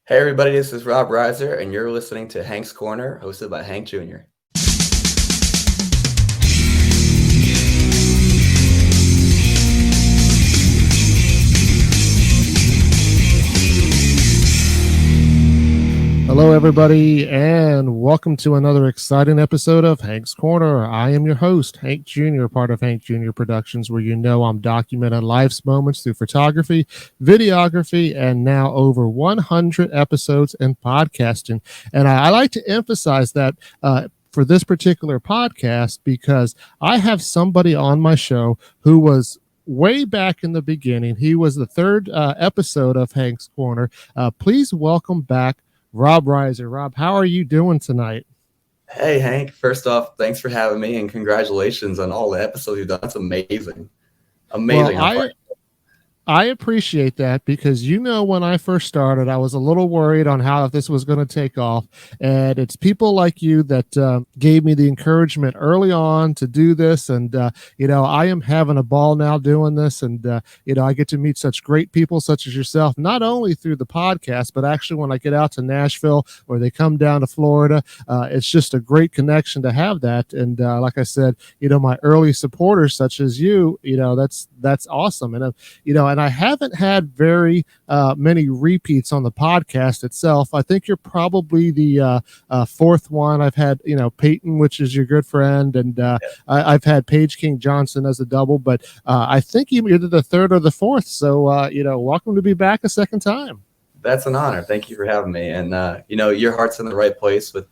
Hey everybody, this is Rob Reiser, and you're listening to Hank's Corner, hosted by Hank Jr. Hello, everybody, and welcome to another exciting episode of Hank's Corner. I am your host, Hank Jr., part of Hank Jr. Productions, where I'm documenting life's moments through photography, videography, and now over 100 episodes in podcasting. And I like to emphasize that for this particular podcast because I have somebody on my show who was way back in the beginning. He was the third episode of Hank's Corner. Please welcome back Rob Reiser. Rob, how are you doing tonight? Hey, Hank. First off, thanks for having me, and congratulations on all the episodes you've done. That's amazing. Amazing. Well, I appreciate that because, when I first started, I was a little worried on how if this was going to take off. And it's people like you that gave me the encouragement early on to do this. And, I am having a ball now doing this. And, I get to meet such great people such as yourself, not only through the podcast, but actually when I get out to Nashville or they come down to Florida. It's just a great connection to have that. And like I said, my early supporters such as you, that's awesome. And, and I haven't had very many repeats on the podcast itself. I think you're probably the fourth one. I've had, Payton, which is your good friend, and I've had Paige King Johnson as a double, but I think you're either the third or the fourth. So, welcome to be back a second time. That's an honor. Thank you for having me. And, your heart's in the right place with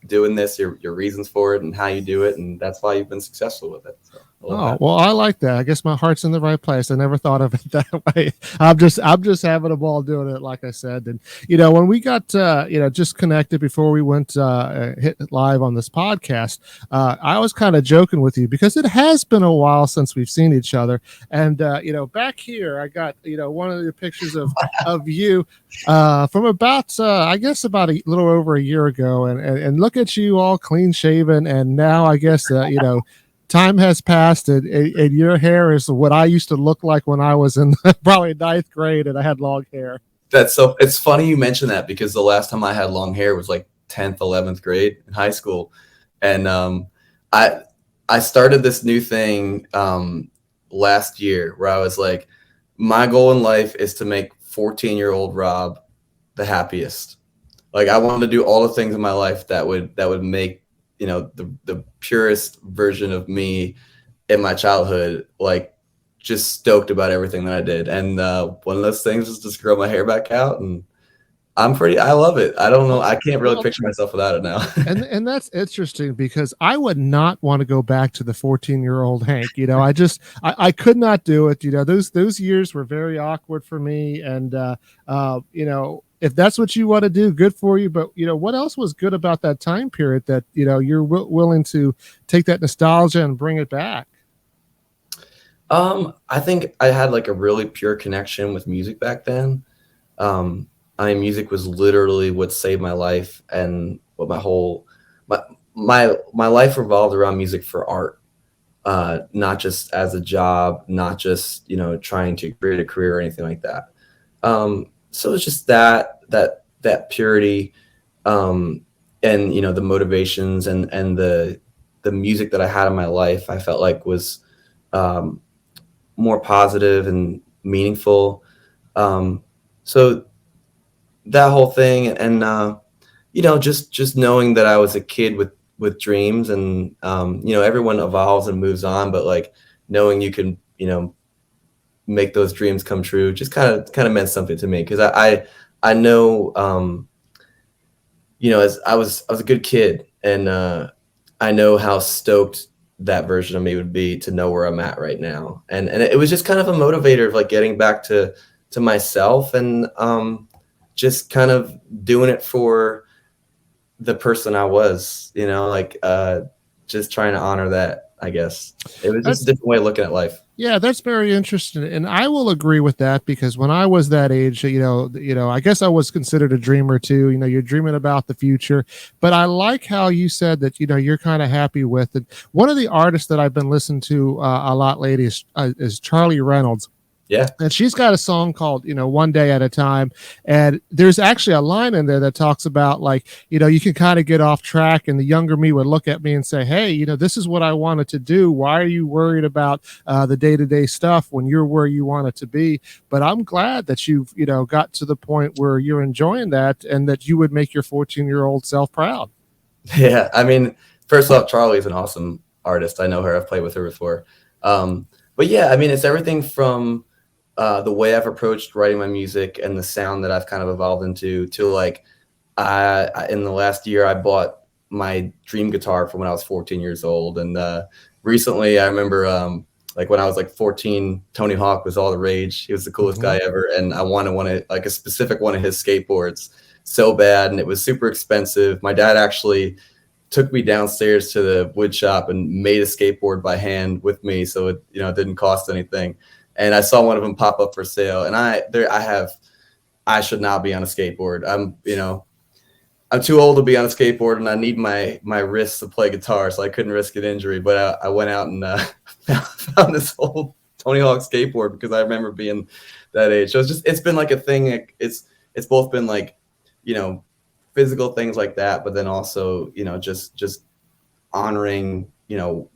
doing this, your reasons for it and how you do it. And that's why you've been successful with it. So. Well, I like that. I guess my heart's in the right place. I never thought of it that way. I'm just having a ball doing it, like I said. And when we got just connected before we went hit live on this podcast, I was kind of joking with you because it has been a while since we've seen each other. And back here, I got one of the pictures of you from about about a little over a year ago, and look at you all clean shaven, and now I guess time has passed, and your hair is what I used to look like when I was in probably ninth grade and I had long hair. It's funny you mention that because the last time I had long hair was like 10th, 11th grade in high school. And I started this new thing last year where I was like, my goal in life is to make 14-year-old Rob the happiest. Like I wanted to do all the things in my life that would make the purest version of me in my childhood, like just stoked about everything that I did. And one of those things was just grow my hair back out, and I love it. I don't know. I can't really picture myself without it now. and that's interesting because I would not want to go back to the 14-year-old Hank. I could not do it. Those years were very awkward for me. And, if that's what you want to do, good for you. But, what else was good about that time period that, you're willing to take that nostalgia and bring it back? I think I had like a really pure connection with music back then. Music was literally what saved my life, and what my life revolved around music for art, not just as a job, not just, trying to create a career or anything like that. So it's just that purity, and the motivations and the music that I had in my life, I felt like was more positive and meaningful. So that whole thing, and just knowing that I was a kid with dreams, and everyone evolves and moves on, but like knowing you can make those dreams come true just kind of meant something to me, because I know as I was a good kid, and I know how stoked that version of me would be to know where I'm at right now, and it was just kind of a motivator of like getting back to myself, and just kind of doing it for the person I was, just trying to honor that, I guess. It was just a different way of looking at life. Yeah, that's very interesting. And I will agree with that because when I was that age, I guess I was considered a dreamer too. You're dreaming about the future, but I like how you said that, you're kind of happy with it. One of the artists that I've been listening to a lot lately is Charly Reynolds. Yeah. And she's got a song called, One Day at a Time. And there's actually a line in there that talks about, like, you can kind of get off track, and the younger me would look at me and say, hey, this is what I wanted to do. Why are you worried about the day-to-day stuff when you're where you want it to be? But I'm glad that you've, got to the point where you're enjoying that, and that you would make your 14-year-old self proud. Yeah. I mean, first off, Charlie's an awesome artist. I know her. I've played with her before. But yeah, I mean, it's everything from the way I've approached writing my music and the sound that I've kind of evolved into, to like, in the last year, I bought my dream guitar from when I was 14 years old. And recently, I remember like when I was like 14, Tony Hawk was all the rage. He was the coolest guy ever. And I wanted like a specific one of his skateboards so bad. And it was super expensive. My dad actually took me downstairs to the wood shop and made a skateboard by hand with me. So it didn't cost anything. And I saw one of them pop up for sale, and I should not be on a skateboard. I'm too old to be on a skateboard, and I need my wrists to play guitar, so I couldn't risk an injury. But I went out and found this old Tony Hawk skateboard because I remember being that age. So it's been like a thing. It's both been like, physical things like that, but then also, just honoring,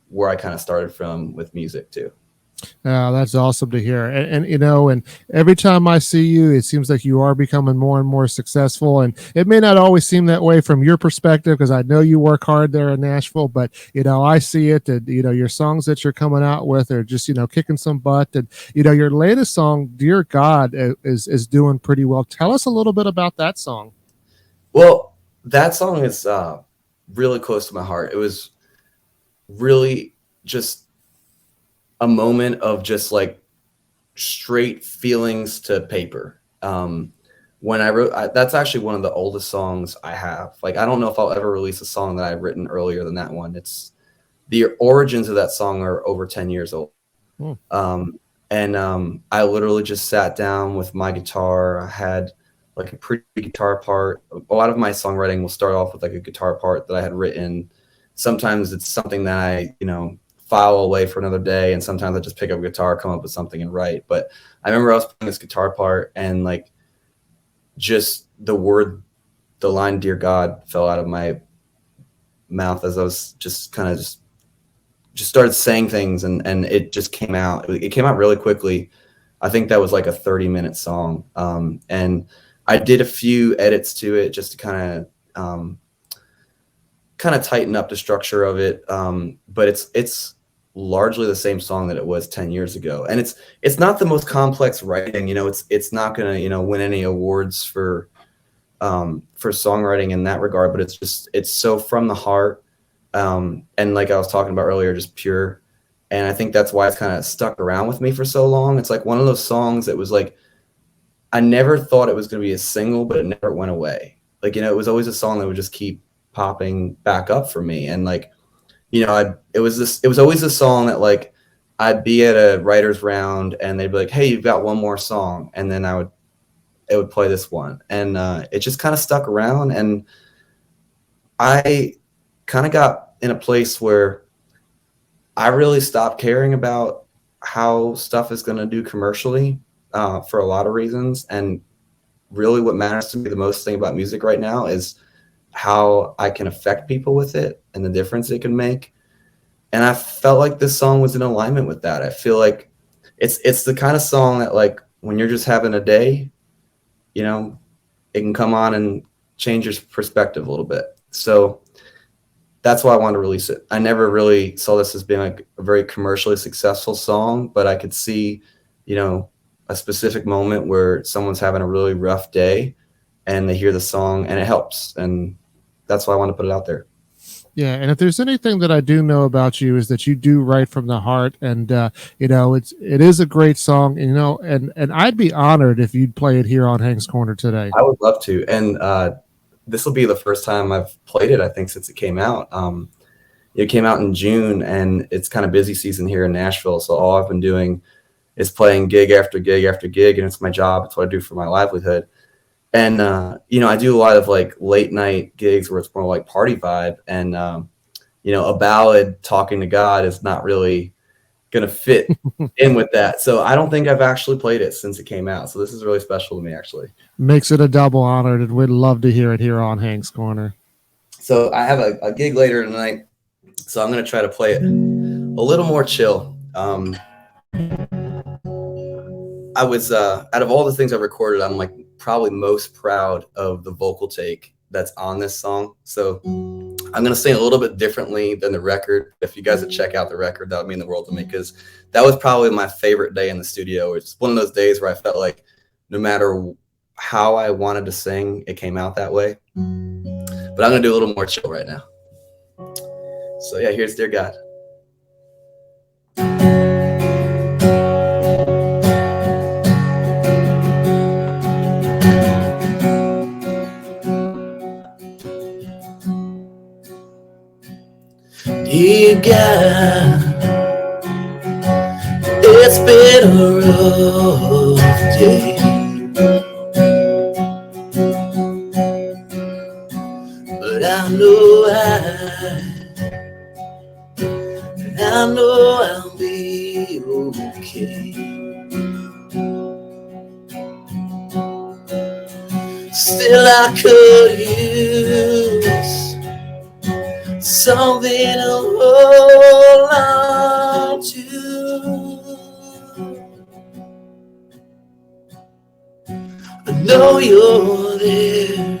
where I kind of started from with music too. That's awesome to hear. And every time I see you, it seems like you are becoming more and more successful. And it may not always seem that way from your perspective, because I know you work hard there in Nashville, but, I see it. And, your songs that you're coming out with are just, kicking some butt. And, your latest song, Dear God, is doing pretty well. Tell us a little bit about that song. Well, that song is really close to my heart. It was really just a moment of just like straight feelings to paper. When I wrote, that's actually one of the oldest songs I have. Like, I don't know if I'll ever release a song that I've written earlier than that one. It's the origins of that song are over 10 years old. I literally just sat down with my guitar. I had like a pretty guitar part. A lot of my songwriting will start off with like a guitar part that I had written. Sometimes it's something that I, file away for another day, and sometimes I just pick up a guitar, come up with something and write. But I remember I was playing this guitar part, and like just the line "Dear God" fell out of my mouth as I was just kind of just started saying things, and it just came out. It came out really quickly. I think that was like a 30-minute song, and I did a few edits to it just to kind of tighten up the structure of it. But it's largely the same song that it was 10 years ago. And it's not the most complex writing, it's not going to, win any awards for songwriting in that regard, but it's so from the heart. And like I was talking about earlier, just pure. And I think that's why it's kind of stuck around with me for so long. It's like one of those songs that was like, I never thought it was going to be a single, but it never went away. Like, it was always a song that would just keep popping back up for me. And like, it was always a song that like I'd be at a writer's round and they'd be like, hey, you've got one more song. And then it would play this one. And it just kind of stuck around. And I kind of got in a place where I really stopped caring about how stuff is going to do commercially for a lot of reasons. And really what matters to me the most thing about music right now is how I can affect people with it and the difference it can make. And I felt like this song was in alignment with that. I feel like it's the kind of song that like when you're just having a day, it can come on and change your perspective a little bit. So that's why I wanted to release it. I never really saw this as being like a very commercially successful song, but I could see, a specific moment where someone's having a really rough day and they hear the song and it helps. And that's why I want to put it out there. Yeah, and if there's anything that I do know about you is that you do write from the heart, and it is a great song, and I'd be honored if you'd play it here on Hank's Corner today. I would love to, and this will be the first time I've played it, I think, since it came out. It came out in June, and it's kind of busy season here in Nashville, so all I've been doing is playing gig after gig after gig, and it's my job. It's what I do for my livelihood. And, I do a lot of like late night gigs where it's more like party vibe. And, a ballad talking to God is not really gonna fit in with that. So I don't think I've actually played it since it came out. So this is really special to me, actually. Makes it a double honor, and we'd love to hear it here on Hank's Corner. So I have a gig later tonight, so I'm gonna try to play it a little more chill. I was out of all the things I recorded, I'm like probably most proud of the vocal take that's on this song. So I'm gonna sing a little bit differently than the record. If you guys would check out the record, that would mean the world to me, because that was probably my favorite day in the studio. It's one of those days where I felt like no matter how I wanted to sing, it came out that way. But I'm gonna do a little more chill right now. So yeah, here's Dear God. Dear God, it's been a rough day, but I know I'll be okay. Still I could use something to hold on to. I know you're there.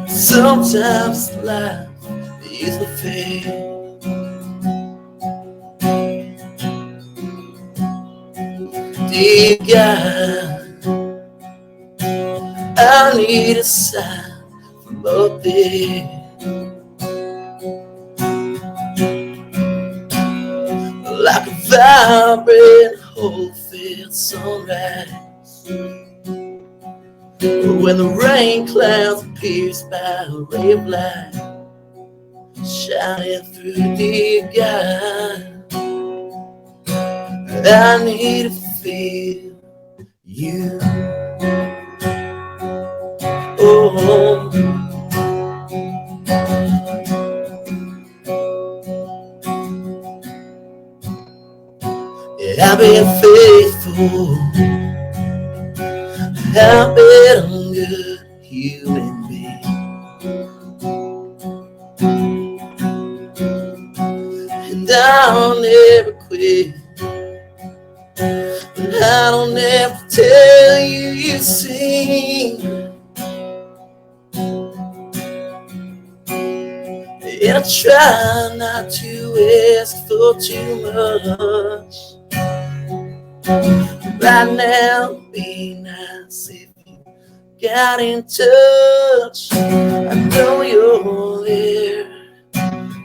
Sometimes life is the fate. Dear God, I need a sign from up there. Like a vibrant hope-filled sunrise, when the rain clouds are pierced by a ray of light shining through. Dear God, I need to feel you. Oh, yeah, I've been faithful, I've been a good human being, and I'll never quit. But I don't have to tell you, you see. And I try not to ask for too much. Right now, be nice if you got in touch. I know you're there.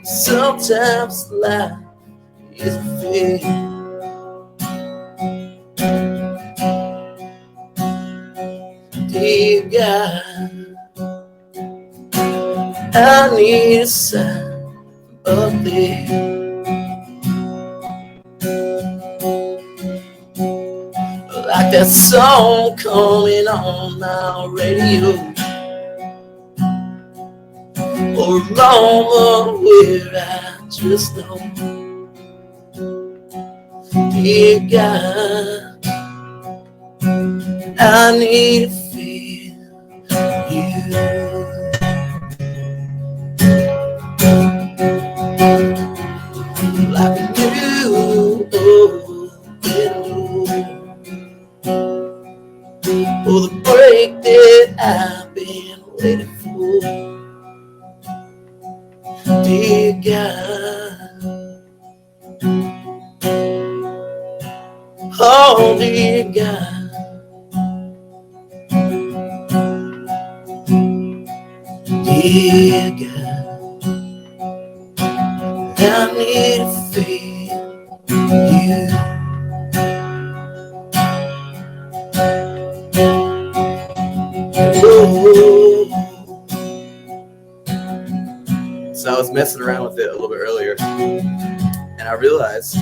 Sometimes life is fair. Dear God, I need a sign up there. Like that song coming on my radio, or a moment where I just know. Dear God, I need to feel you. Like a new for the break that I've been waiting for. Dear God, oh dear God, dear God, I need to feel you. So I was messing around with it a little bit earlier, and I realized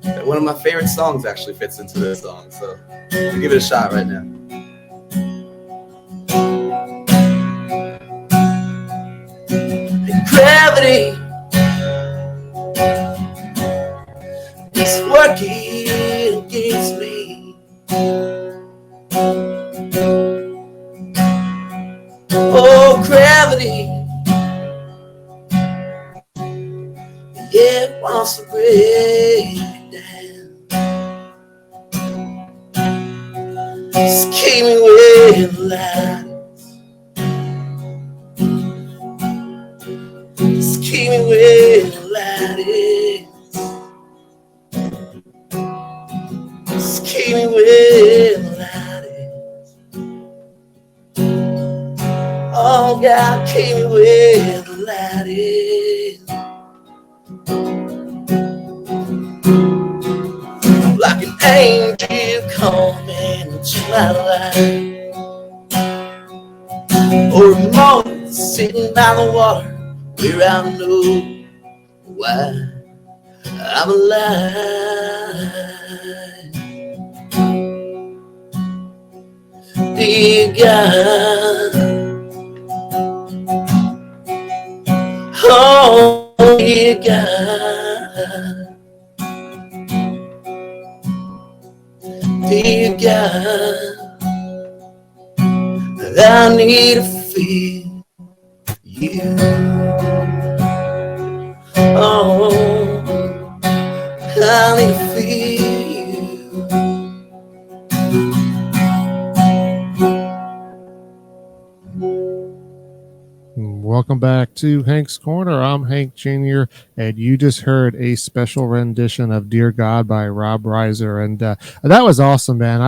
that one of my favorite songs actually fits into this song. So I'll give it a shot right now. And gravity is Oh, gravity, yeah, it wants to break down. Just keep me where the light is. Just keep me where the light is. Just keep me where the light is. Oh, God, keep me where the light is. Like an angel coming into my life, or a moth sitting by the water where I know why I'm alive. Dear God, oh dear God, dear God, I need to feel you. Oh, I need to feel you. Welcome back to Hank's Corner. I'm Hank Jr., and you just heard a special rendition of "Dear God" by Rob Reiser, and that was awesome, man.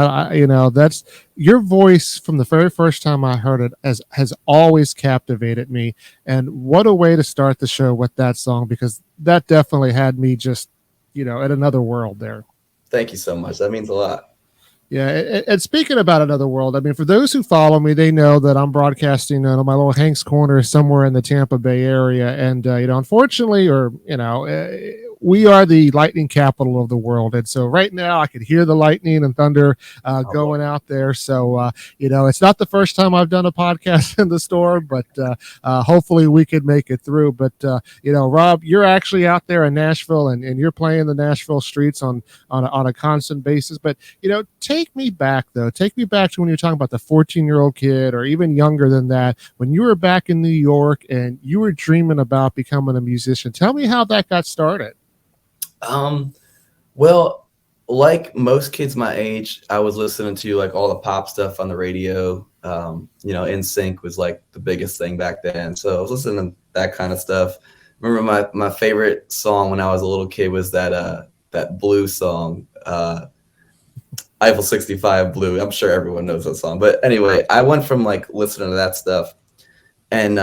That's your voice from the very first time I heard it has always captivated me. And what a way to start the show with that song, because that definitely had me just, in another world there. Thank you so much. That means a lot. Yeah, and speaking about another world, I mean, for those who follow me, they know that I'm broadcasting my little Hank's Corner somewhere in the Tampa Bay area, and unfortunately, we are the lightning capital of the world, and so right now I could hear the lightning and thunder going out there. So it's not the first time I've done a podcast in the storm, but hopefully we could make it through. But Rob, you're actually out there in Nashville, and you're playing the Nashville streets on a constant basis. But take me back to when you're talking about the 14-year-old kid, or even younger than that, when you were back in New York and you were dreaming about becoming a musician. Tell me how that got started. Well, like most kids my age, I was listening to like all the pop stuff on the radio. NSYNC was like the biggest thing back then, so I was listening to that kind of stuff. Remember my favorite song when I was a little kid was that Blue song, Eiffel 65 Blue. I'm sure everyone knows that song, but anyway, I went from like listening to that stuff, and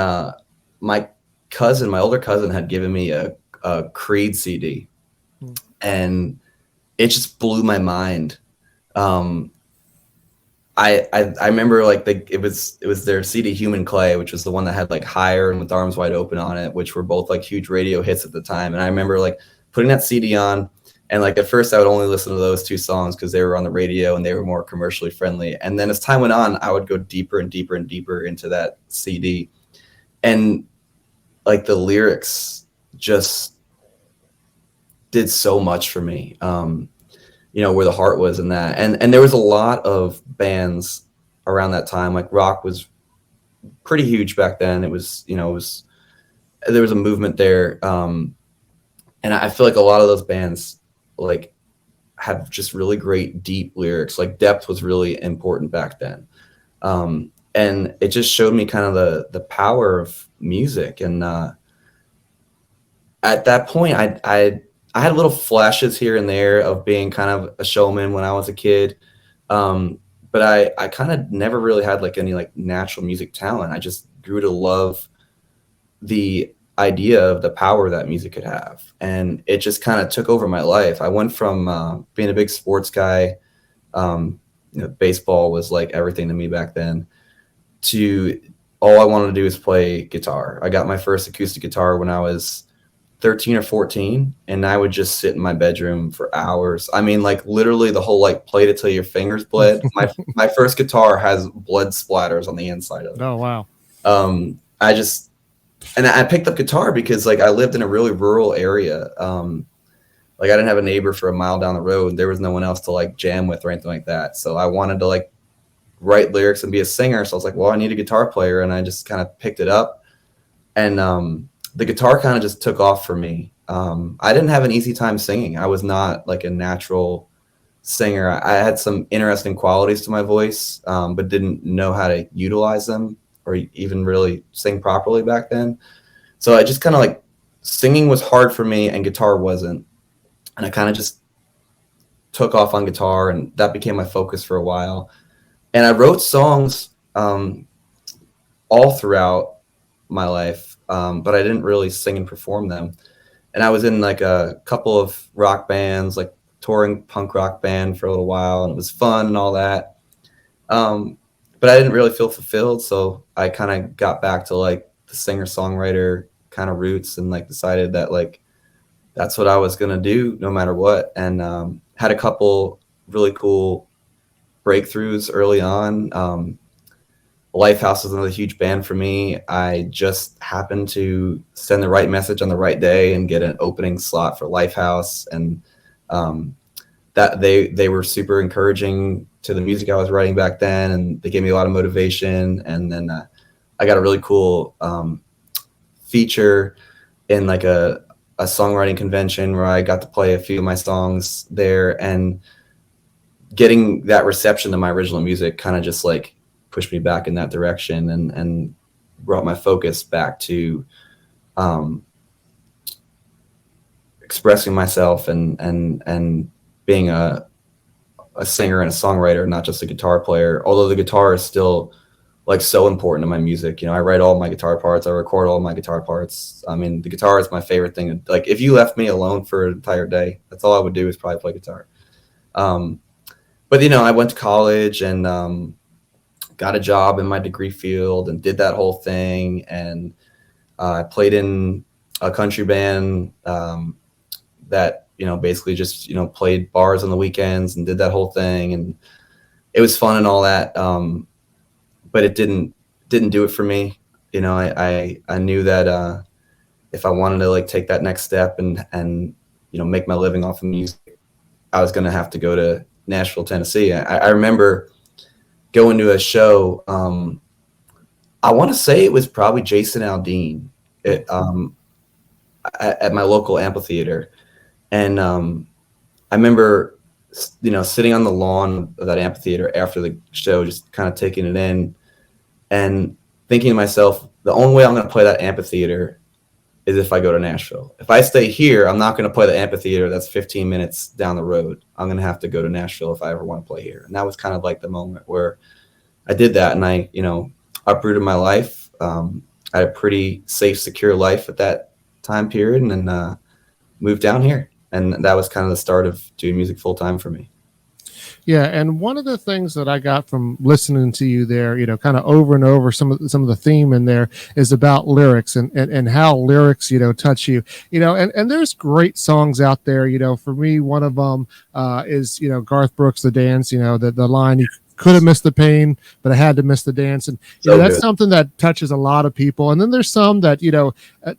my older cousin, had given me a Creed CD, and it just blew my mind. I remember like it was their CD Human Clay, which was the one that had like Higher and With Arms Wide Open on it, which were both like huge radio hits at the time. And I remember like putting that CD on, and like at first I would only listen to those two songs because they were on the radio and they were more commercially friendly. And then as time went on, I would go deeper and deeper and deeper into that CD, and like the lyrics just did so much for me. Where the heart was in that. And there was a lot of bands around that time. Like rock was pretty huge back then. There was a movement there. And I feel like a lot of those bands like have just really great deep lyrics. Like depth was really important back then. And it just showed me kind of the power of music. And at that point, I had little flashes here and there of being kind of a showman when I was a kid. But I kind of never really had like any like natural music talent. I just grew to love the idea of the power that music could have. And it just kind of took over my life. I went from being a big sports guy, baseball was like everything to me back then, to all I wanted to do was play guitar. I got my first acoustic guitar when I was 13 or 14, and I would just sit in my bedroom for hours. I mean, like literally the whole like play it till your fingers bled. My first guitar has blood splatters on the inside of it. Oh wow. I picked up guitar because like I lived in a really rural area. Like I didn't have a neighbor for a mile down the road. There was no one else to like jam with or anything like that. So I wanted to like write lyrics and be a singer. So I was like, well, I need a guitar player, and I just kind of picked it up, and the guitar kind of just took off for me. I didn't have an easy time singing. I was not like a natural singer. I had some interesting qualities to my voice, but didn't know how to utilize them or even really sing properly back then. So I just kind of like, singing was hard for me and guitar wasn't. And I kind of just took off on guitar, and that became my focus for a while. And I wrote songs all throughout my life, but I didn't really sing and perform them. And I was in like a couple of rock bands, like touring punk rock band for a little while, and it was fun and all that. But I didn't really feel fulfilled, so I kind of got back to like the singer-songwriter kind of roots, and like decided that like that's what I was gonna do no matter what. And had a couple really cool breakthroughs early on. Lifehouse was another huge band for me. I just happened to send the right message on the right day and get an opening slot for Lifehouse, and that they were super encouraging to the music I was writing back then, and they gave me a lot of motivation. And then I got a really cool feature in like a songwriting convention where I got to play a few of my songs there, and getting that reception to my original music kind of just like pushed me back in that direction, and brought my focus back to expressing myself and being a singer and a songwriter, not just a guitar player. Although the guitar is still like so important to my music. You know, I write all my guitar parts, I record all my guitar parts. I mean, the guitar is my favorite thing. Like if you left me alone for an entire day, that's all I would do is probably play guitar. But you know, I went to college and got a job in my degree field and did that whole thing. And I played in a country band that, you know, basically just, you know, played bars on the weekends and did that whole thing. And it was fun and all that. But it didn't do it for me. You know, I knew that if I wanted to like take that next step and you know, make my living off of music, I was going to have to go to Nashville, Tennessee. I remember going to a show. I want to say it was probably Jason Aldean at my local amphitheater. And I remember, you know, sitting on the lawn of that amphitheater after the show, just kind of taking it in and thinking to myself, the only way I'm going to play that amphitheater is if I go to Nashville. If I stay here, I'm not going to play the amphitheater that's 15 minutes down the road. I'm going to have to go to Nashville if I ever want to play here. And that was kind of like the moment where I did that, and I, you know, uprooted my life. I had a pretty safe, secure life at that time period, and then moved down here. And that was kind of the start of doing music full time for me. Yeah, and one of the things that I got from listening to you there, you know, kind of over and over, some of the theme in there is about lyrics and how lyrics, you know, touch you, you know, and there's great songs out there. You know, for me, one of them is, you know, Garth Brooks, The Dance. You know, the line, you could have missed the pain, but I had to miss the dance. And you know, that's something that touches a lot of people. And then there's some that, you know,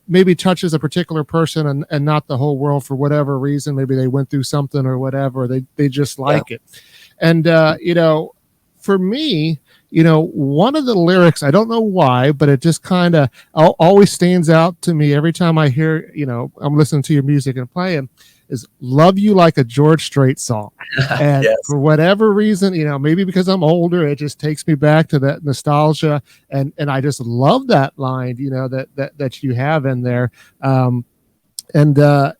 maybe touches a particular person and not the whole world for whatever reason. Maybe they went through something or whatever. They just like it. And, you know, for me, you know, one of the lyrics, I don't know why, but it just kind of always stands out to me every time I hear, you know, I'm listening to your music and playing, is Love You Like a George Strait song. And yes, for whatever reason, you know, maybe because I'm older, it just takes me back to that nostalgia. And I just love that line, you know, that you have in there. And,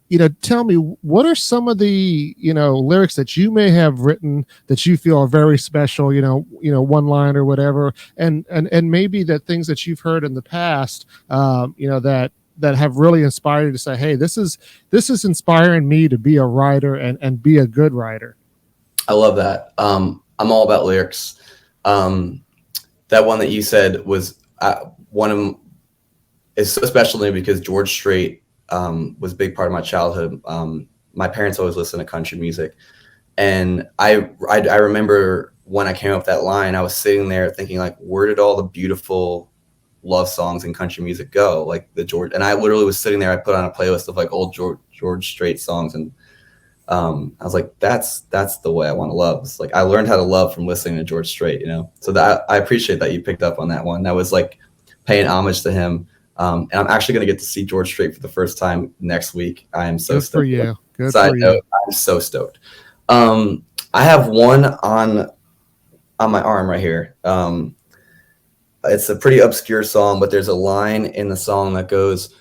you know, tell me, what are some of the, you know, lyrics that you may have written that you feel are very special, you know, one line or whatever, and maybe that things that you've heard in the past, you know, that have really inspired you to say, hey, this is inspiring me to be a writer and be a good writer. I love that. I'm all about lyrics. That one that you said was one of them is so special to me because George Strait was a big part of my childhood. My parents always listened to country music. And I remember when I came up with that line, I was sitting there thinking like, where did all the beautiful love songs in country music go? Like and I literally was sitting there, I put on a playlist of like old George Strait songs, and I was like, that's the way I want to love. It's like I learned how to love from listening to George Strait, you know. So that I appreciate that you picked up on that one. That was like paying homage to him. And I'm actually going to get to see George Strait for the first time next week. I am so Good stoked. for you. Good Side for note, you. I'm so stoked. I have one on my arm right here. It's a pretty obscure song, but there's a line in the song that goes,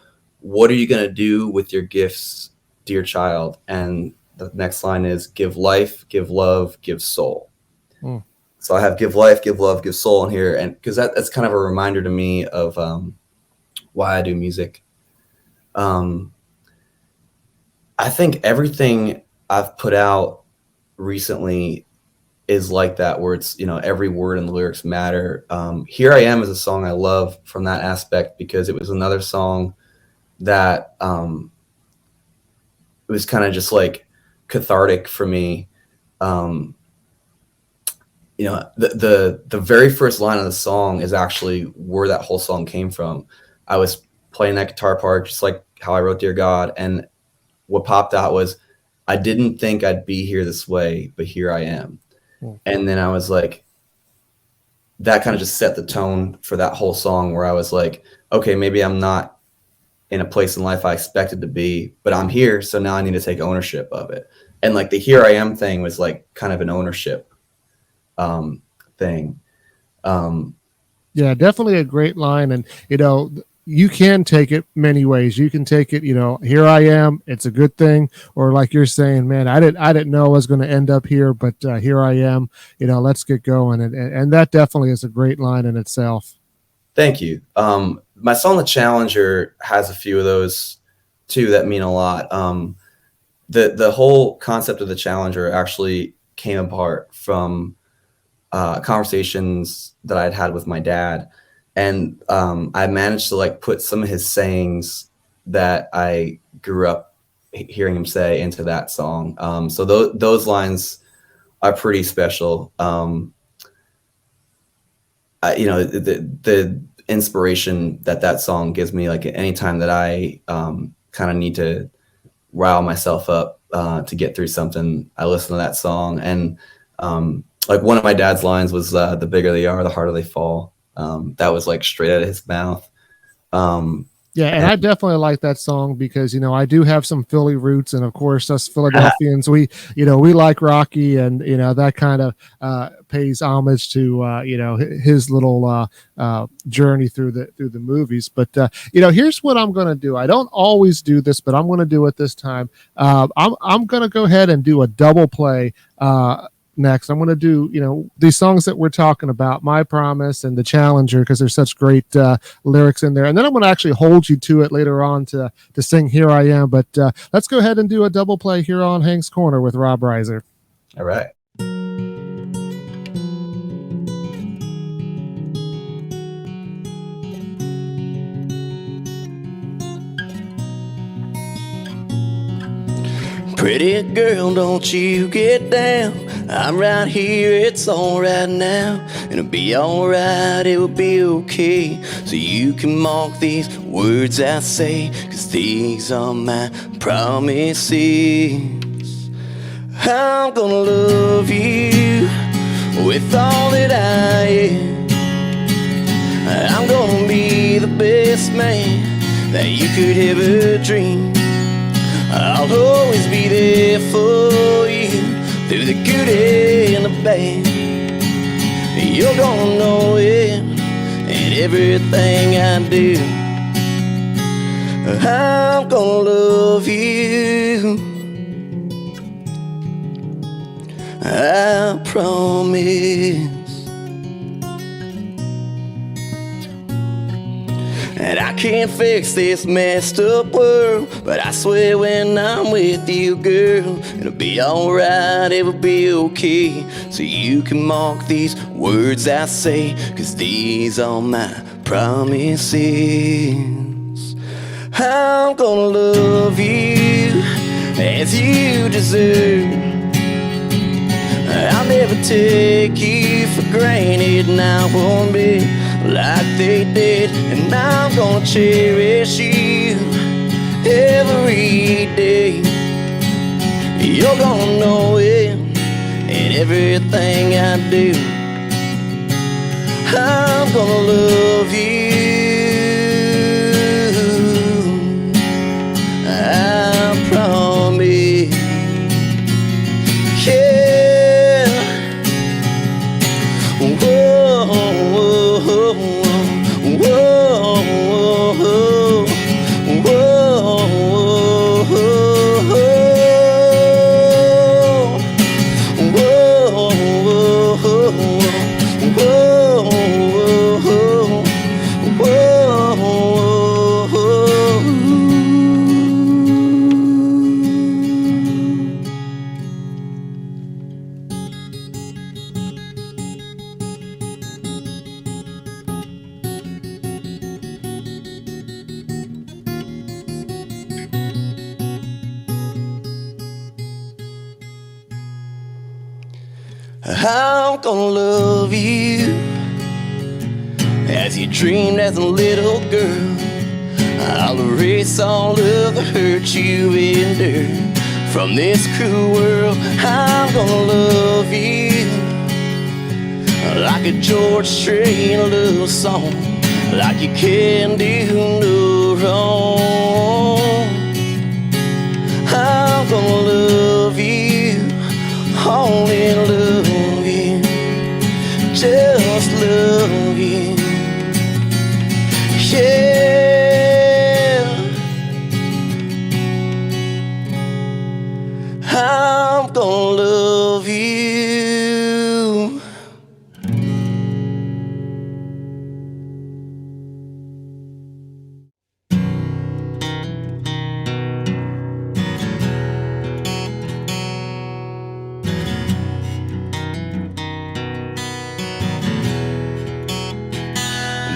"What are you going to do with your gifts, dear child?" And the next line is, "Give life, give love, give soul." So I have "give life, give love, give soul" in here, and because that's kind of a reminder to me of why I do music. I think everything I've put out recently is like that, where it's, you know, every word in the lyrics matter. "Here I Am" is a song I love from that aspect, because it was another song that it was kind of just like cathartic for me. You know, the very first line of the song is actually where that whole song came from. I was playing that guitar part just like how I wrote "Dear God," and what popped out was, "I didn't think I'd be here this way, but here I am." And then I was like, that kind of just set the tone for that whole song, where I was like, okay, maybe I'm not in a place in life I expected to be, but I'm here. So now I need to take ownership of it. And like the "here I am" thing was like kind of an ownership thing. Yeah, definitely a great line. And, you know, you can take it many ways. You can take it, you know, "Here I am," it's a good thing. Or like you're saying, "Man, I didn't know I was going to end up here, but here I am, you know, let's get going." And that definitely is a great line in itself. Thank you. My song "The Challenger" has a few of those too that mean a lot. The whole concept of "The Challenger" actually came apart from conversations that I'd had with my dad. And I managed to like put some of his sayings that I grew up hearing him say into that song. So those lines are pretty special. You know, the inspiration that song gives me, like anytime that I kind of need to rile myself up to get through something, I listen to that song. And like one of my dad's lines was, "The bigger they are, the harder they fall." That was like straight out of his mouth. Yeah, and I definitely like that song because, you know, I do have some Philly roots, and of course, us Philadelphians, we like Rocky, and you know that kind of pays homage to you know, his little journey through the movies. But you know, here's what I'm going to do. I don't always do this, but I'm going to do it this time. I'm going to go ahead and do a double play. Next, I'm going to do, you know, these songs that we're talking about, "My Promise" and "The Challenger," because there's such great lyrics in there. And then I'm going to actually hold you to it later on to sing "Here I Am." But let's go ahead and do a double play here on Hank's Corner with Rob Reiser. All right. Pretty girl, don't you get down. I'm right here, it's alright now. And it'll be alright, it will be okay. So you can mark these words I say, 'cause these are my promises. I'm gonna love you with all that I am. I'm gonna be the best man that you could ever dream. I'll always be there for you through the good and the bad. You're gonna know it in everything I do. I'm gonna love you, I promise. And I can't fix this messed up world, but I swear when I'm with you, girl, it'll be alright, it will be okay. So you can mark these words I say, 'cause these are my promises. I'm gonna love you as you deserve. I'll never take you for granted, and I won't be like they did. And I'm gonna cherish you every day. You're gonna know it in everything I do. I'm gonna love you, I promise. Yeah. Whoa, whoa, whoa, whoa, I'm gonna love you as you dreamed as a little girl. I'll erase all of the hurt you've endured from this cruel world. I'm gonna love you like a George Strait love song, like you can do no wrong. I'm gonna love you, only love you, just love you. Yeah, I'm gonna love you.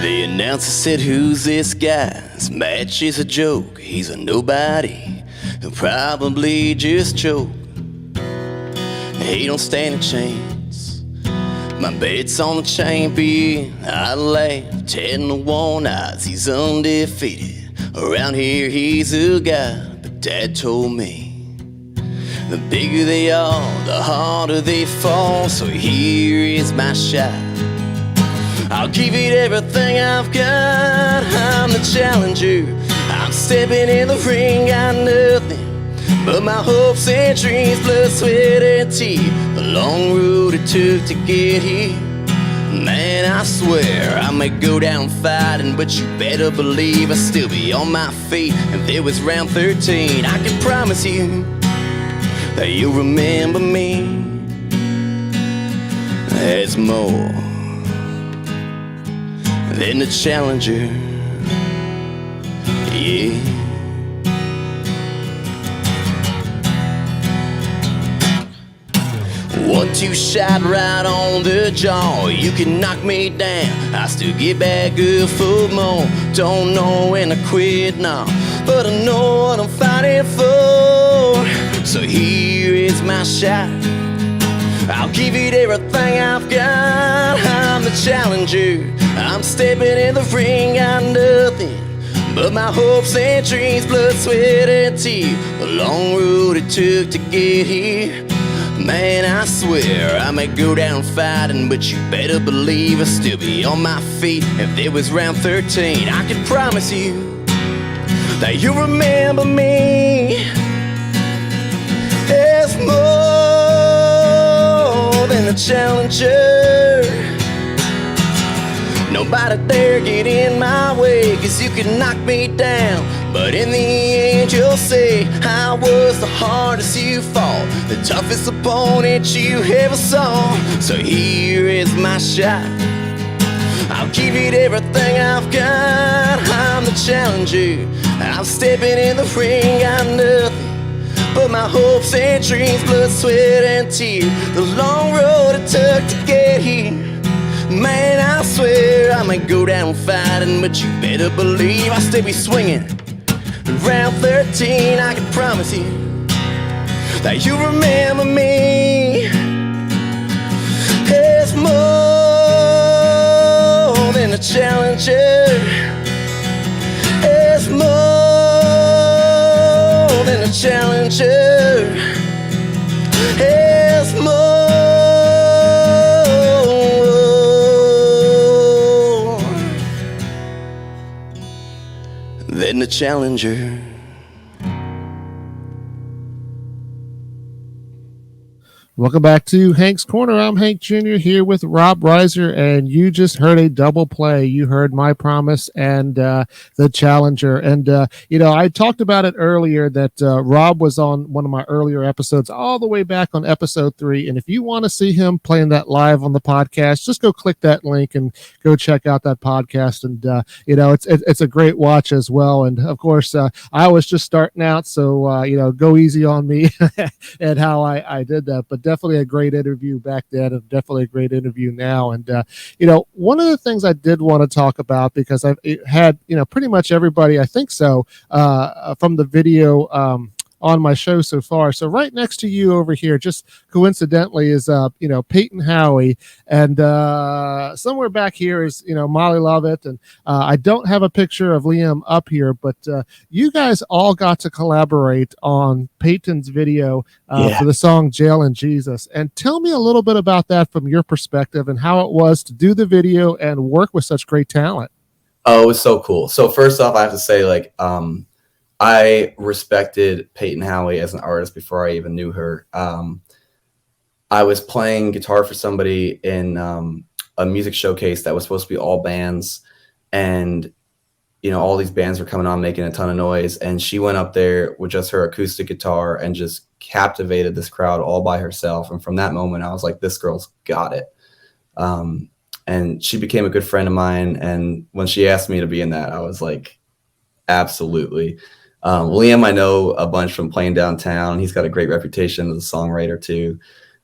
The announcer said, "Who's this guy? This match is a joke. He's a nobody. He'll probably just choke. He don't stand a chance. My bet's on the champion." I laughed, 10-1 odds. He's undefeated. Around here he's a guy. But Dad told me the bigger they are, the harder they fall. So here is my shot. I'll give it everything I've got. I'm the challenger. I'm stepping in the ring, got nothing but my hopes and dreams, blood, sweat, and tears. The long road it took to get here. Man, I swear I may go down fighting, but you better believe I'll still be on my feet. If it was round 13, I can promise you that you'll remember me as more than the challenger, yeah. One-two shot right on the jaw. You can knock me down, I still get back up for more. Don't know when to quit now, but I know what I'm fighting for. So here is my shot. I'll give it everything I've got. I'm the challenger. I'm stepping in the ring, got nothing but my hopes and dreams, blood, sweat, and tears. The long road it took to get here. Man, I swear I may go down fighting, but you better believe I'll still be on my feet. If it was round 13, I can promise you that you'll remember me as more than a challenger. Nobody dare get in my way, 'cause you can knock me down, but in the end you'll say I was the hardest you fought, the toughest opponent you ever saw. So here is my shot. I'll give it everything I've got. I'm the challenger. I'm stepping in the ring, got nothing but my hopes and dreams, blood, sweat, and tears. The long road it took to get here. Man, I swear I may go down fighting, but you better believe I'll still be swinging. Round 13, I can promise you that you remember me as more than a challenger, as more than a challenger, than the Challenger. Welcome back to Hank's Corner. I'm Hank Jr. here with Rob Reiser, and you just heard a double play. You heard My Promise and The Challenger. And, I talked about it earlier that Rob was on one of my earlier episodes all the way back on episode 3. And if you want to see him playing that live on the podcast, just go click that link and go check out that podcast. And, it's a great watch as well. And, of course, I was just starting out, so, go easy on me and how I did that. But definitely a great interview back then, and definitely a great interview now. And one of the things I did want to talk about, because I've had pretty much everybody, I think so, from the video on my show so far. So right next to you over here, just coincidentally, is Payton Howie, and somewhere back here is Molly Lovette, and I don't have a picture of Liam up here, but you guys all got to collaborate on Payton's video for the song "Jail and Jesus." And tell me a little bit about that from your perspective and how it was to do the video and work with such great talent. Oh, it was so cool. So first off, I have to say, I respected Payton Howie as an artist before I even knew her. I was playing guitar for somebody in a music showcase that was supposed to be all bands, and all these bands were coming on making a ton of noise, and she went up there with just her acoustic guitar and just captivated this crowd all by herself. And from that moment, I was like, this girl's got it. And she became a good friend of mine, and when she asked me to be in that, I was like, absolutely. Liam, I know a bunch from playing downtown. He's got a great reputation as a songwriter too.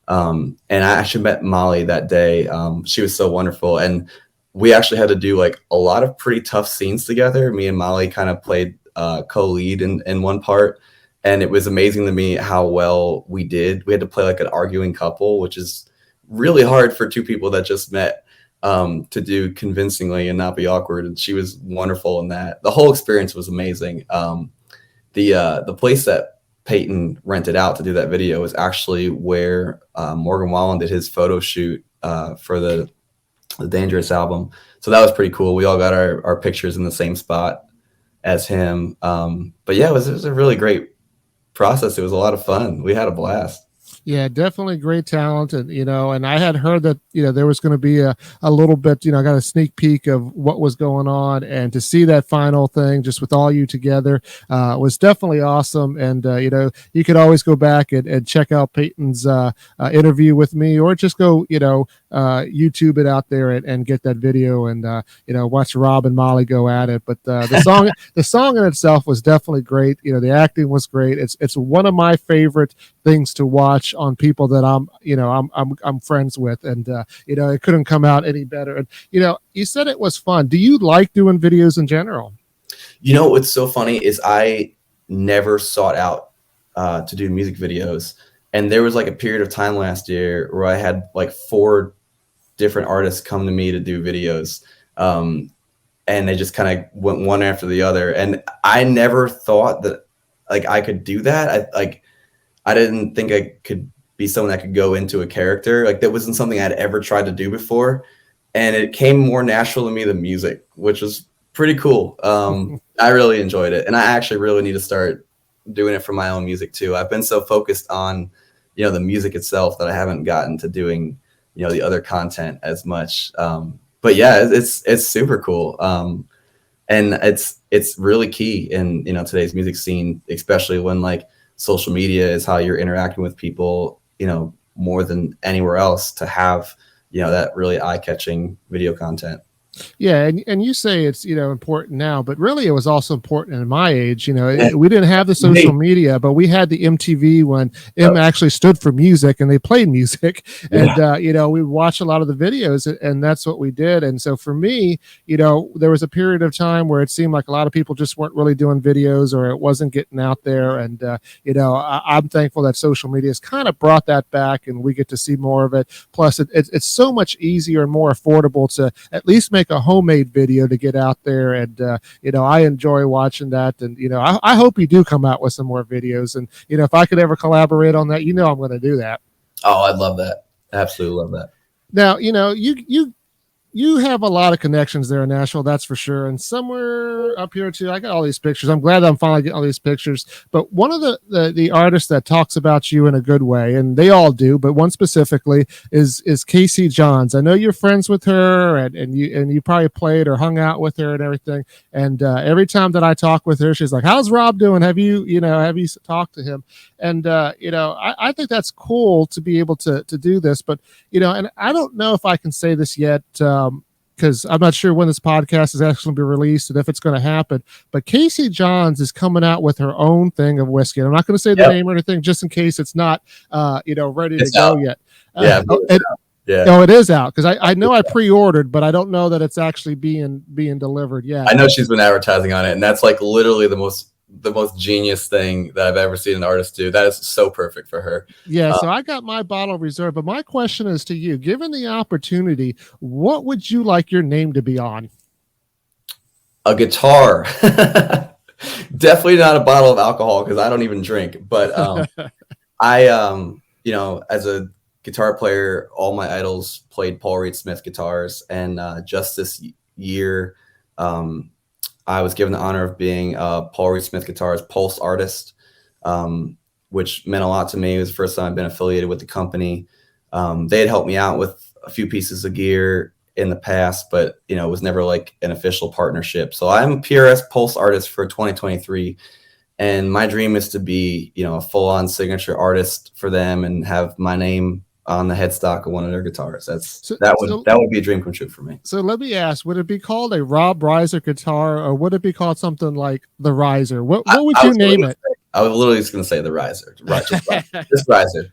And I actually met Molly that day. She was so wonderful. And we actually had to do a lot of pretty tough scenes together. Me and Molly kind of played co-lead in one part. And it was amazing to me how well we did. We had to play an arguing couple, which is really hard for two people that just met to do convincingly and not be awkward. And she was wonderful in that. The whole experience was amazing. The place that Payton rented out to do that video is actually where Morgan Wallen did his photo shoot for the Dangerous album. So that was pretty cool. We all got our pictures in the same spot as him. But yeah, it was a really great process. It was a lot of fun. We had a blast. Yeah, definitely great talent. And, and I had heard that, there was going to be a little bit, I got a sneak peek of what was going on, and to see that final thing just with all you together was definitely awesome. And, you could always go back and check out Payton's interview with me, or just go, YouTube it out there and get that video and, watch Rob and Molly go at it. But the song in itself was definitely great. The acting was great. It's one of my favorite things to watch on people that I'm friends with, and it couldn't come out any better. And you said it was fun. Do you like doing videos in general? What's so funny is I never sought out to do music videos, and there was a period of time last year where I had 4 different artists come to me to do videos, and they just kind of went one after the other, and I never thought that I could do that. I didn't think I could be someone that could go into a character. That wasn't something I'd ever tried to do before. And it came more natural to me than music, which was pretty cool. I really enjoyed it. And I actually really need to start doing it for my own music too. I've been so focused on, the music itself that I haven't gotten to doing, the other content as much. But yeah, it's super cool. And it's really key in, today's music scene, especially when social media is how you're interacting with people, more than anywhere else, to have, that really eye-catching video content. Yeah, and you say it's important now, but really it was also important in my age. We didn't have the social media, but we had the MTV when M actually stood for music, and they played music, and we watched a lot of the videos, and that's what we did. And so for me, there was a period of time where it seemed like a lot of people just weren't really doing videos, or it wasn't getting out there. And I'm thankful that social media has kind of brought that back, and we get to see more of it. Plus, it's so much easier and more affordable to at least make a homemade video to get out there. And I enjoy watching that. And I hope you do come out with some more videos, and if I could ever collaborate on that, I'm going to do that. Oh, I'd love that. Absolutely love that. Now, you you have a lot of connections there in Nashville, that's for sure. And somewhere up here too, I got all these pictures. I'm glad I'm finally getting all these pictures. But one of the artists that talks about you in a good way, and they all do, but one specifically is Casey Johns. I know you're friends with her, and you probably played or hung out with her and everything. And every time that I talk with her, she's like, "How's Rob doing? Have you talked to him?" And I think that's cool to be able to do this. But and I don't know if I can say this yet. Because I'm not sure when this podcast is actually going to be released and if it's going to happen. But Casey Johns is coming out with her own thing of whiskey. And I'm not going to say the name or anything, just in case it's not, ready to go yet. Yeah. No, it is out, because I know I pre-ordered, but I don't know that it's actually being delivered yet. I know she's been advertising on it, and that's like literally the most genius thing that I've ever seen an artist do. That is so perfect for her. Yeah, so I got my bottle reserved, but my question is to you: given the opportunity, what would you like your name to be on? A guitar. Definitely not a bottle of alcohol, because I don't even drink. But as a guitar player, all my idols played Paul Reed Smith guitars, and just this year, I was given the honor of being Paul Reed Smith Guitar's Pulse Artist, which meant a lot to me. It was the first time I've been affiliated with the company. They had helped me out with a few pieces of gear in the past, but it was never like an official partnership. So I'm PRS Pulse Artist for 2023, and my dream is to be a full-on signature artist for them and have my name on the headstock of one of their guitars. That would be a dream come true for me. So let me ask, would it be called a Rob Reiser guitar, or would it be called something like the Riser? What would you name it? I was literally just going to say the Riser. Just Riser.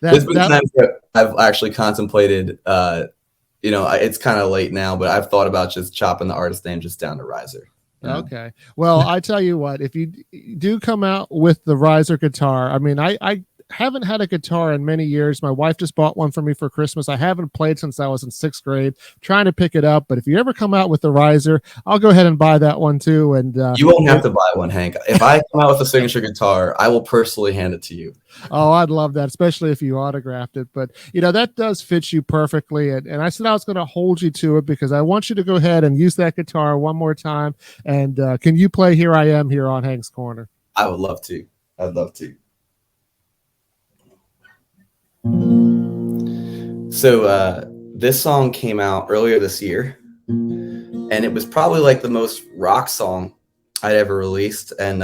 There's been times that I've actually contemplated, it's kind of late now, but I've thought about just chopping the artist name just down to Riser. Okay. Well, I tell you what, if you do come out with the Riser guitar, I mean, I haven't had a guitar in many years. My wife just bought one for me for Christmas. I haven't played since I was in 6th grade, trying to pick it up. But if you ever come out with the Riser, I'll go ahead and buy that one too. And you won't have to buy one, Hank. If I come out with a signature guitar, I will personally hand it to you. Oh, I'd love that, especially if you autographed it. But that does fit you perfectly. And I said I was going to hold you to it, because I want you to go ahead and use that guitar one more time. And can you play Here I Am here on Hank's Corner? I would love to. I'd love to. So this song came out earlier this year, and it was probably like the most rock song I'd ever released. And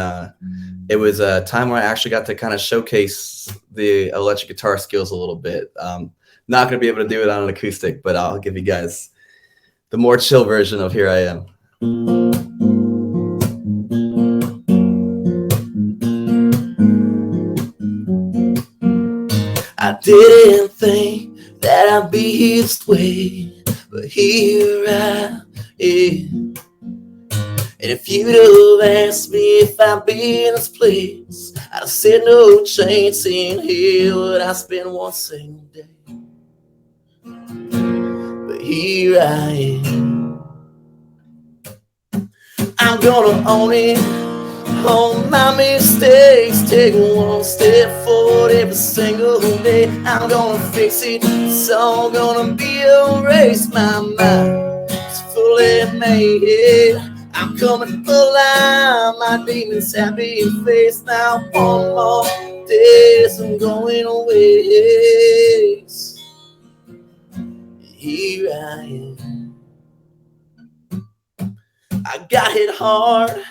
it was a time where I actually got to kind of showcase the electric guitar skills a little bit. Not going to be able to do it on an acoustic, but I'll give you guys the more chill version of Here I Am. I didn't think that I'd be this way, but here I am. And if you'd have asked me if I'd be in this place, I'd have said no chance in hell would I spend one single day. But here I am. I'm gonna own it, own my mistakes, take one step forward every single day. I'm gonna fix it, it's all gonna be erased. My mind is fully made. I'm coming alive, my demons have been faced. Now one more day, I'm going away. Here I am. I got hit hard,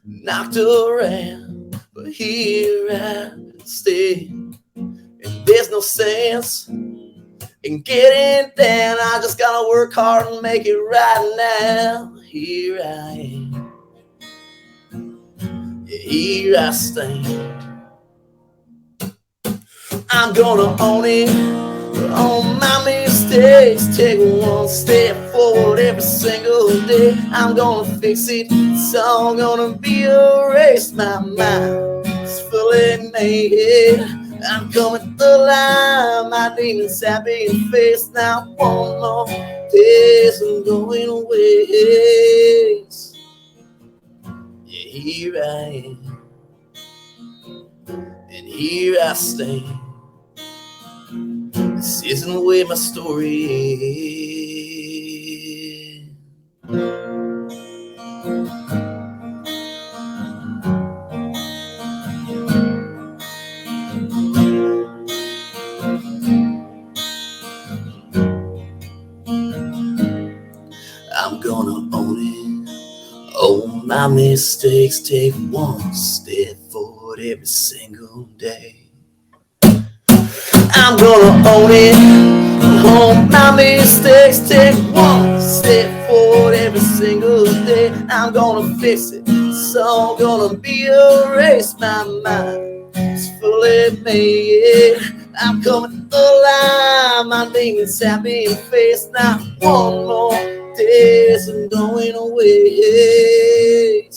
knocked around, but here I stay. And there's no sense in getting down. I just gotta work hard and make it right now. Here I am. Here I stand. I'm gonna own it, own my mistakes, take one step forward every single day. I'm gonna fix it, it's all gonna be erased. My mind is fully made. I'm coming alive, my demons have been faced. Now one more day, I'm going away. Yeah, here I am, and here I stand. This isn't the way my story I'm gonna own it, own my mistakes, take one step forward every single day. I'm gonna own it, own my mistakes, take one step forward every single day. I'm gonna fix it, it's all gonna be erased. My mind is fully made. I'm coming alive, my demons have been faced. Not one more days I'm going away.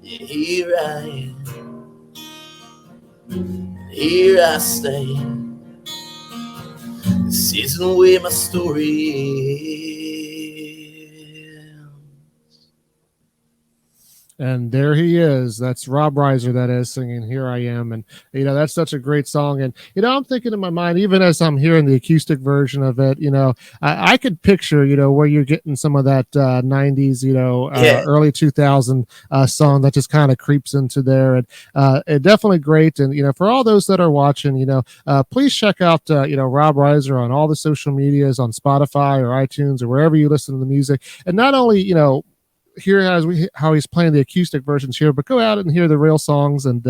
Yeah, here I am, here I stand. This isn't where my story And there he is. That's Rob Reiser, that is, singing Here I Am. And, that's such a great song. And, I'm thinking in my mind, even as I'm hearing the acoustic version of it, I could picture, where you're getting some of that 90s, early 2000 song that just kind of creeps into there. And definitely great. And, for all those that are watching, please check out, Rob Reiser on all the social medias, on Spotify or iTunes or wherever you listen to the music. And not only, hear how he's playing the acoustic versions here, but go out and hear the real songs and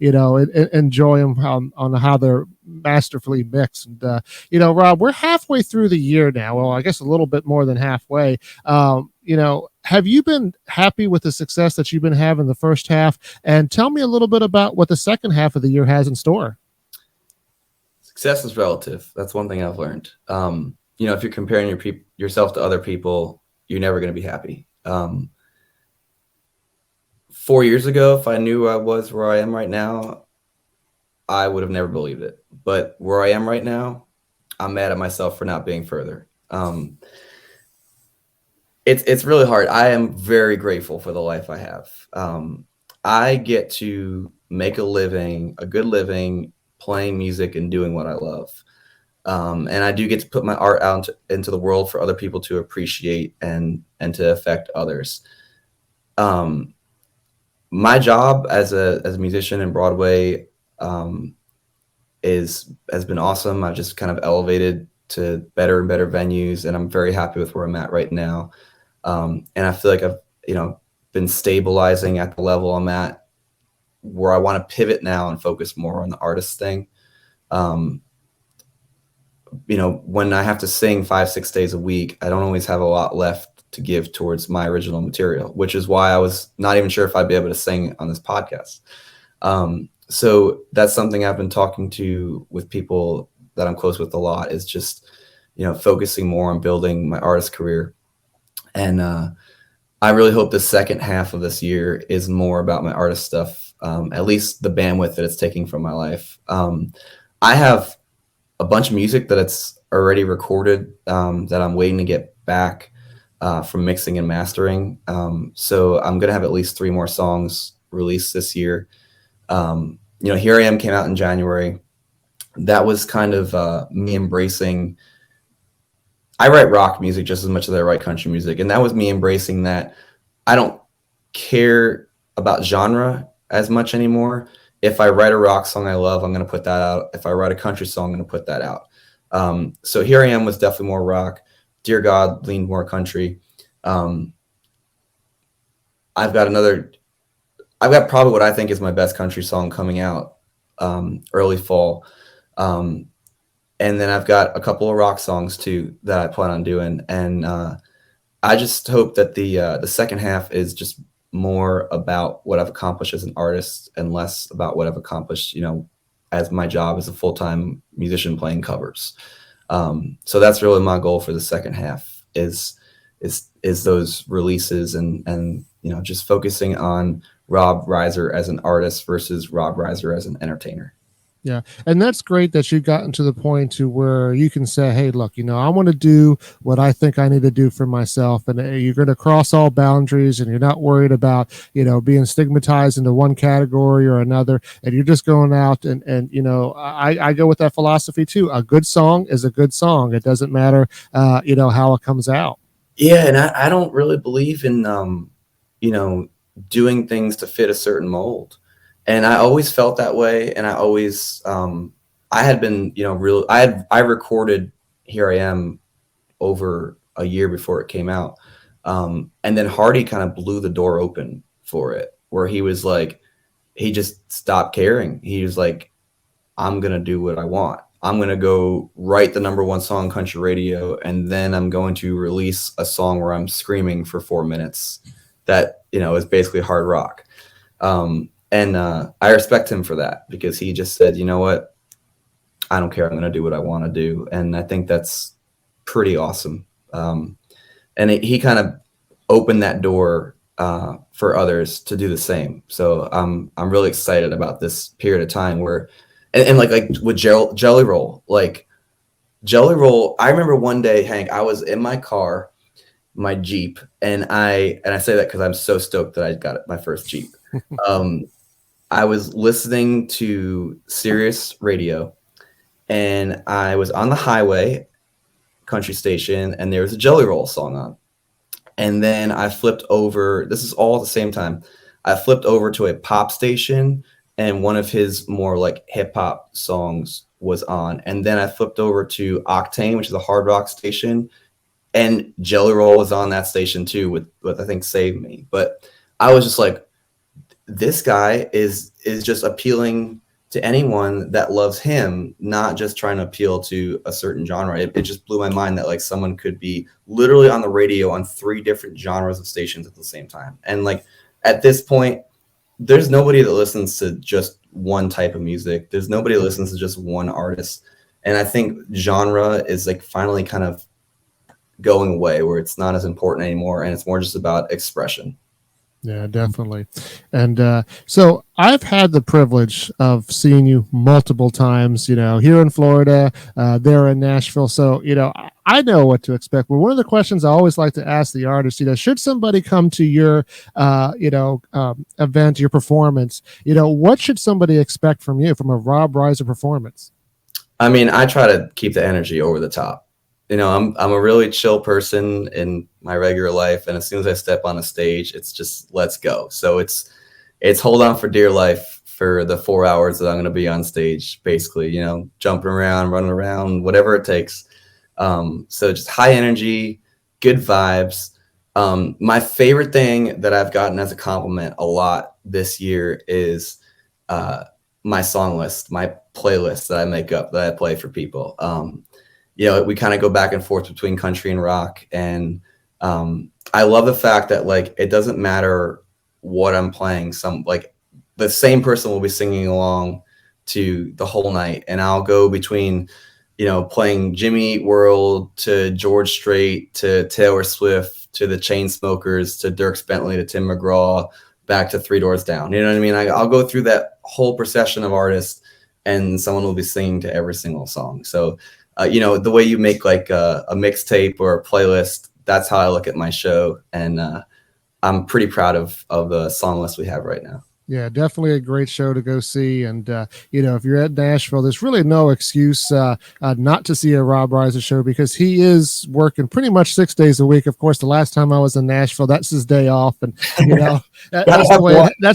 enjoy them on how they're masterfully mixed. And Rob, we're halfway through the year now. Well, I guess a little bit more than halfway. Have you been happy with the success that you've been having the first half? And tell me a little bit about what the second half of the year has in store. Success is relative. That's one thing I've learned. If you're comparing yourself to other people, you're never going to be happy. 4 years ago, if I knew I was where I am right now, I would have never believed it. But where I am right now, I'm mad at myself for not being further. It's really hard. I am very grateful for the life I have. I get to make a good living, playing music and doing what I love. And I do get to put my art out into the world for other people to appreciate and to affect others. My job as a musician in Broadway has been awesome. I've just kind of elevated to better and better venues, and I'm very happy with where I'm at right now. And I feel like I've been stabilizing at the level I'm at, where I want to pivot now and focus more on the artist thing. When I have to sing 5-6 days a week, I don't always have a lot left to give towards my original material, which is why I was not even sure if I'd be able to sing on this podcast. So that's something I've been talking with people that I'm close with a lot, is just, focusing more on building my artist career. And I really hope the second half of this year is more about my artist stuff, at least the bandwidth that it's taking from my life. I have a bunch of music that it's already recorded that I'm waiting to get back from mixing and mastering. So I'm going to have at least 3 more songs released this year. Here I Am came out in January. That was kind of me embracing. I write rock music just as much as I write country music. And that was me embracing that I don't care about genre as much anymore. If I write a rock song I love, I'm going to put that out. If I write a country song, I'm going to put that out. So Here I Am was definitely more rock. Dear God leaned more country. I've got probably what I think is my best country song coming out early fall. And then I've got a couple of rock songs too that I plan on doing. And I just hope that the second half is just more about what I've accomplished as an artist and less about what I've accomplished, as my job as a full-time musician playing covers. So that's really my goal for the second half is those releases and just focusing on Rob Reiser as an artist versus Rob Reiser as an entertainer. Yeah. And that's great that you've gotten to the point to where you can say, hey, look, I want to do what I think I need to do for myself. And you're going to cross all boundaries and you're not worried about, being stigmatized into one category or another. And you're just going out and I go with that philosophy too. A good song is a good song. It doesn't matter, how it comes out. Yeah, and I don't really believe in you know, doing things to fit a certain mold. And I always felt that way, and I always I had been, you know, real I recorded Here I Am over a year before it came out. And then Hardy kind of blew the door open for it, where he was like, he just stopped caring. He was like, I'm going to do what I want. I'm going to go write the number one song on country radio, and then I'm going to release a song where I'm screaming for 4 minutes that, you know, is basically hard rock. And I respect him for that, because he just said, you know what? I don't care. I'm going to do what I want to do. And I think that's pretty awesome. And he kind of opened that door for others to do the same. So I'm really excited about this period of time where, and like with Jelly Roll, like Jelly Roll. I remember one day, Hank, I was in my car, my Jeep, and I say that because I'm so stoked that I got my first Jeep. I was listening to Sirius Radio, and I was on the highway, country station, and there was a Jelly Roll song on. And then I flipped over. This is all at the same time. I flipped over to a pop station, and one of his more like hip hop songs was on. And then I flipped over to Octane, which is a hard rock station, and Jelly Roll was on that station too, with I think Save Me. But I was just like, this guy is just appealing to anyone that loves him, not just trying to appeal to a certain genre. It just blew my mind that like someone could be literally on the radio on 3 different genres of stations at the same time. And like at this point, there's nobody that listens to just one type of music. There's nobody that listens to just one artist. And I think genre is like finally kind of going away, where it's not as important anymore, and it's more just about expression. Yeah, definitely. And so I've had the privilege of seeing you multiple times, you know, here in Florida, there in Nashville. So, you know, I know what to expect. But one of the questions I always like to ask the artist, you know, should somebody come to your, event, your performance, you know, what should somebody expect from you, from a Rob Reiser performance? I mean, I try to keep the energy over the top. You know, I'm a really chill person in my regular life, and as soon as I step on a stage, it's just let's go. So it's hold on for dear life for the 4 hours that I'm going to be on stage, basically, you know, jumping around, running around, whatever it takes. So just high energy, good vibes. My favorite thing that I've gotten as a compliment a lot this year is my song list, my playlist that I make up, that I play for people. You know, we kind of go back and forth between country and rock. And I love the fact that like, it doesn't matter what I'm playing. Some like the same person will be singing along to the whole night. And I'll go between, you know, playing Jimmy Eat World to George Strait to Taylor Swift to the Chainsmokers to Dierks Bentley to Tim McGraw back to Three Doors Down. You know what I mean? I'll go through that whole procession of artists, and someone will be singing to every single song. So you know, the way you make like a mixtape or a playlist, that's how I look at my show. And I'm pretty proud of the song list we have right now. Yeah, definitely a great show to go see. And, you know, if you're at Nashville, there's really no excuse not to see a Rob Reiser show, because he is working pretty much 6 days a week. Of course, the last time I was in Nashville, that's his day off. And, you know, that's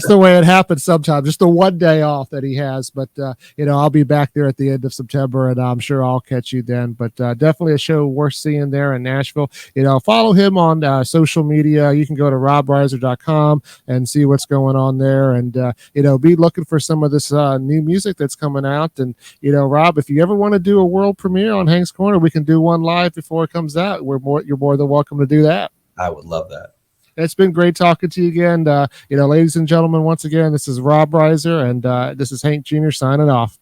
the way it happens sometimes, just the one day off that he has. But, you know, I'll be back there at the end of September, and I'm sure I'll catch you then. But definitely a show worth seeing there in Nashville. You know, follow him on social media. You can go to robreiser.com and see what's going on there. And, you know, be looking for some of this new music that's coming out. And, you know, Rob, if you ever want to do a world premiere on Hank's Corner, we can do one live before it comes out. You're more than welcome to do that. I would love that. It's been great talking to you again. You know, ladies and gentlemen, once again, this is Rob Reiser, and this is Hank Jr. signing off.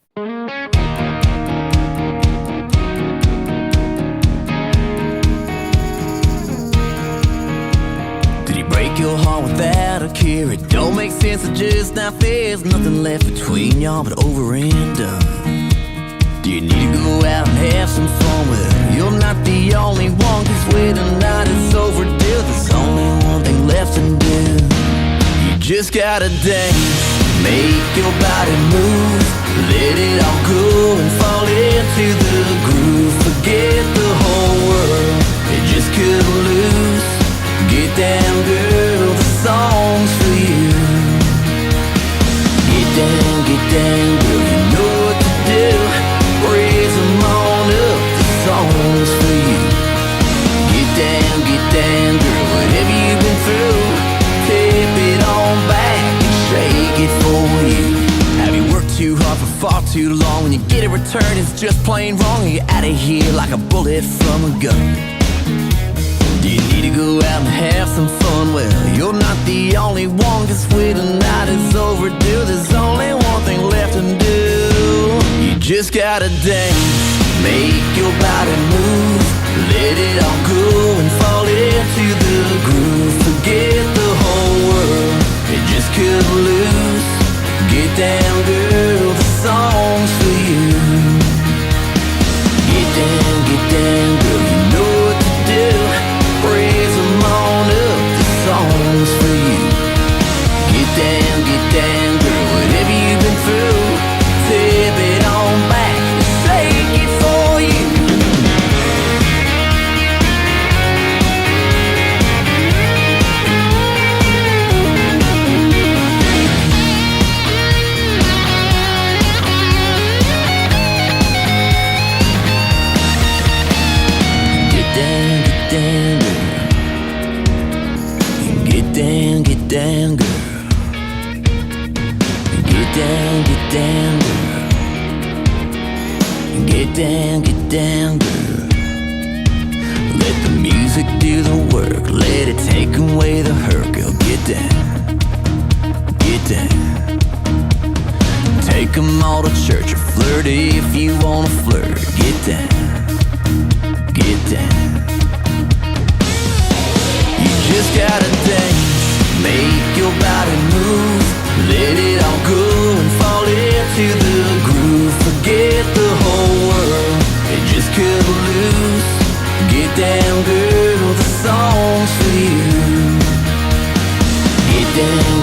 Your heart without a care. It don't make sense, it just not fair. There's nothing left between y'all but over and done. Do you need to go out and have some fun? Well, you're not the only one, cause when the night is overdue, there's only one thing left to do. You just gotta dance, make your body move, let it all go and fall into the groove. Forget the whole world, you just couldn't lose. Get down, girl, the song's for you. Get down, girl, you know what to do. Raise them on up, the song's for you. Get down, girl, whatever you've been through, tip it on back and shake it for you. Have you worked too hard for far too long? When you get a return, it's just plain wrong, and you're out of here like a bullet from a gun. Do you need to go out and have some fun? Well, you're not the only one, 'cause when the night is overdue, there's only one thing left to do. You just gotta dance, make your body move, let it all go and fall into the groove. Forget the whole world, it just could lose. Get down, girl, the song's for you. Get down, girl, you know what to do. Raise them on up, the song's for you. Get down, girl, whatever you've been through, tip it on back and shake it for you. Get down, girl. Get down, girl. Get down, girl. Get down, girl. Let the music do the work, let it take away the hurt, girl. Get down. Take 'em all to church or flirt if you wanna flirt. Get down. You just gotta dance, make your body move, let it all go and fall into the groove. Forget the whole world, it just could lose. Get down, girl, the song's for you. Get down,